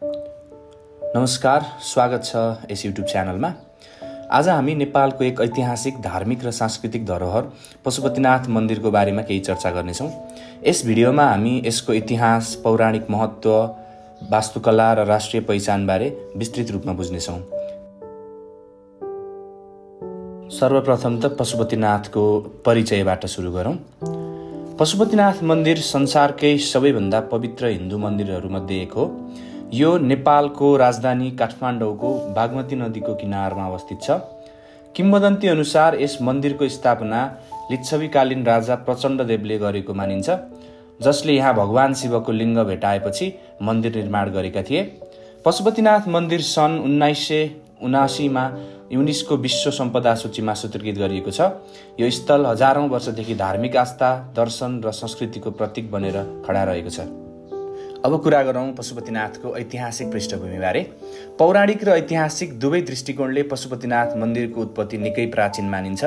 नमस्कार, स्वागत छ यस युट्युब च्यानलमा। आज हामी नेपालको एक ऐतिहासिक, धार्मिक र सांस्कृतिक धरोहर पशुपतिनाथ मन्दिरको बारेमा केही चर्चा गर्नेछौँ। यस भिडियोमा हामी यसको इतिहास, पौराणिक महत्त्व, वास्तुकला र राष्ट्रिय पहिचानबारे विस्तृत रूपमा बुझ्नेछौँ। सर्वप्रथम त पशुपतिनाथको परिचयबाट सुरु गरौँ। पशुपतिनाथ मन्दिर संसारकै सबैभन्दा पवित्र हिन्दू मन्दिरहरूमध्ये एक हो। यो नेपालको राजधानी काठमाडौँको बागमती नदीको किनारमा अवस्थित छ। किम्वदन्ती अनुसार यस मन्दिरको स्थापना लिच्छवीकालीन राजा प्रचण्डदेवले गरेको मानिन्छ, जसले यहाँ भगवान शिवको लिङ्ग भेटाएपछि मन्दिर निर्माण गरेका थिए। पशुपतिनाथ मन्दिर सन् 1979मा युनेस्को विश्व सम्पदा सूचीमा स्वीकृत गरिएको छ। यो स्थल हजारौं वर्षदेखि धार्मिक आस्था, दर्शन र संस्कृतिको प्रतीक बनेर खडा रहेको छ। अब कुरा गरौँ पशुपतिनाथको ऐतिहासिक पृष्ठभूमिबारे। पौराणिक र ऐतिहासिक दुवै दृष्टिकोणले पशुपतिनाथ मन्दिरको उत्पत्ति निकै प्राचीन मानिन्छ।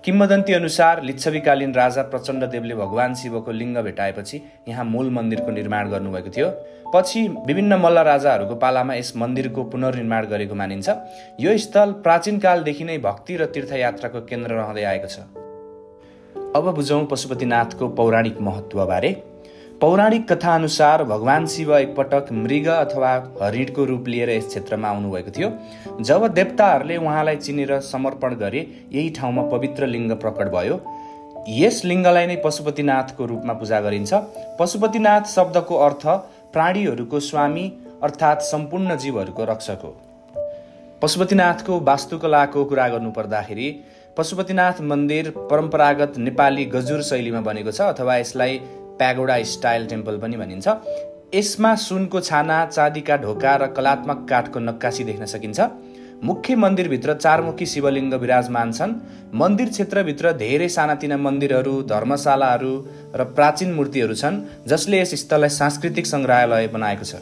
किम्वदन्ती अनुसार लिच्छवीकालीन राजा प्रचण्डदेवले भगवान शिवको लिङ्ग भेटाएपछि यहाँ मूल मन्दिरको निर्माण गर्नुभएको थियो। पछि विभिन्न मल्ल राजाहरूको पालामा यस मन्दिरको पुनर्निर्माण गरेको मानिन्छ। यो स्थल प्राचीन कालदेखि नै भक्ति र तीर्थयात्राको केन्द्र रहँदै आएको छ। अब बुझौँ पशुपतिनाथको पौराणिक महत्त्वबारे। पौराणिक कथा अनुसार भगवान शिव एकपटक मृग अथवा हरिणको रूप लिएर यस क्षेत्रमा आउनुभएको थियो। जब देवताहरूले उहाँलाई चिनेर समर्पण गरे, यही ठाउँमा पवित्र लिङ्ग प्रकट भयो। यस लिङ्गलाई नै पशुपतिनाथको रूपमा पूजा गरिन्छ। पशुपतिनाथ शब्दको अर्थ प्राणीहरूको स्वामी अर्थात् सम्पूर्ण जीवहरूको रक्षक हो। पशुपतिनाथको वास्तुकलाको कुरा गर्नुपर्दाखेरि पशुपतिनाथ मन्दिर परम्परागत नेपाली गजुर शैलीमा बनेको छ, अथवा यसलाई प्यागोडा स्टाइल टेम्पल पनि भनिन्छ। यसमा सुनको छाना, चाँदीका ढोका र कलात्मक काठको नक्कासी देख्न सकिन्छ। मुख्य मन्दिरभित्र चारमुखी शिवलिङ्ग विराजमान छन्। मन्दिर क्षेत्रभित्र धेरै सानातिना मन्दिरहरू, धर्मशालाहरू र प्राचीन मूर्तिहरू छन्, जसले यस स्थललाई सांस्कृतिक सङ्ग्रहालय बनाएको छ।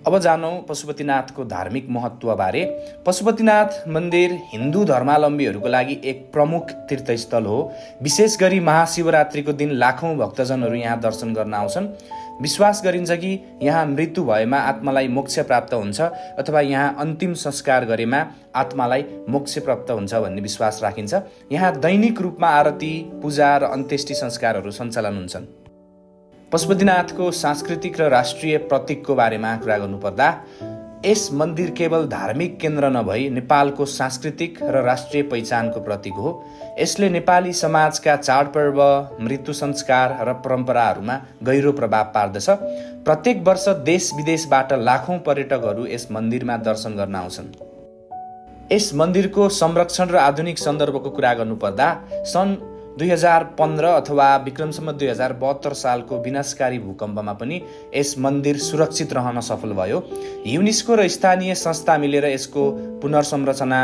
अब जानौँ पशुपतिनाथको धार्मिक महत्त्वबारे। पशुपतिनाथ मन्दिर हिन्दू धर्मावलम्बीहरूको लागि एक प्रमुख तीर्थस्थल हो। विशेष गरी महाशिवरात्रिको दिन लाखौं भक्तजनहरू यहाँ दर्शन गर्न आउँछन्। विश्वास गरिन्छ कि यहाँ मृत्यु भएमा आत्मालाई मोक्ष प्राप्त हुन्छ, अथवा यहाँ अन्तिम संस्कार गरेमा आत्मालाई मोक्ष प्राप्त हुन्छ भन्ने विश्वास राखिन्छ। यहाँ दैनिक रूपमा आरती, पूजा र अन्त्येष्टि संस्कारहरू सञ्चालन हुन्छन्। पशुपतिनाथको सांस्कृतिक र राष्ट्रिय प्रतीकको बारेमा कुरा गर्नुपर्दा यस मन्दिर केवल धार्मिक केन्द्र नभई नेपालको सांस्कृतिक र राष्ट्रिय पहिचानको प्रतीक हो। यसले नेपाली समाजका चाडपर्व, मृत्यु संस्कार र परम्पराहरूमा गहिरो प्रभाव पार्दछ। प्रत्येक वर्ष देश विदेशबाट लाखौं पर्यटकहरू यस मन्दिरमा दर्शन गर्न आउँछन्। यस मन्दिरको संरक्षण र आधुनिक सन्दर्भको कुरा गर्नुपर्दा सन् 2015 अथवा विक्रमसम्म 2072 सालको विनाशकारी भूकम्पमा पनि यस मन्दिर सुरक्षित रहन सफल भयो। युनेस्को र स्थानीय संस्था मिलेर यसको पुनर्संरचना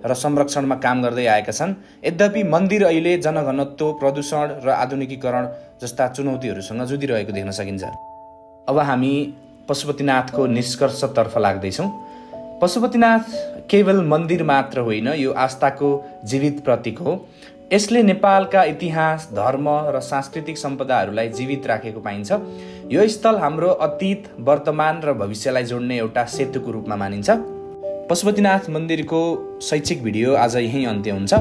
र संरक्षणमा काम गर्दै आएका छन्। यद्यपि मन्दिर अहिले जनघनत्व, प्रदूषण र आधुनिकीकरण जस्ता चुनौतीहरूसँग जुधिरहेको देख्न सकिन्छ। अब हामी पशुपतिनाथको निष्कर्षतर्फ लाग्दैछौँ। पशुपतिनाथ केवल मन्दिर मात्र होइन, यो आस्थाको जीवित प्रतीक हो। यसले नेपालका इतिहास, धर्म र सांस्कृतिक सम्पदाहरूलाई जीवित राखेको पाइन्छ। यो स्थल हाम्रो अतीत, वर्तमान र भविष्यलाई जोड्ने एउटा सेतुको रूपमा मानिन्छ। पशुपतिनाथ मन्दिरको शैक्षिक भिडियो आज यहीँ अन्त्य हुन्छ।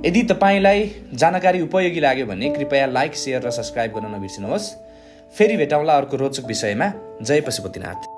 यदि तपाईँलाई जानकारी उपयोगी लाग्यो भने कृपया लाइक, सेयर र सब्स्क्राइब गर्न नबिर्सिनुहोस्। फेरि भेटौँला अर्को रोचक विषयमा। जय पशुपतिनाथ।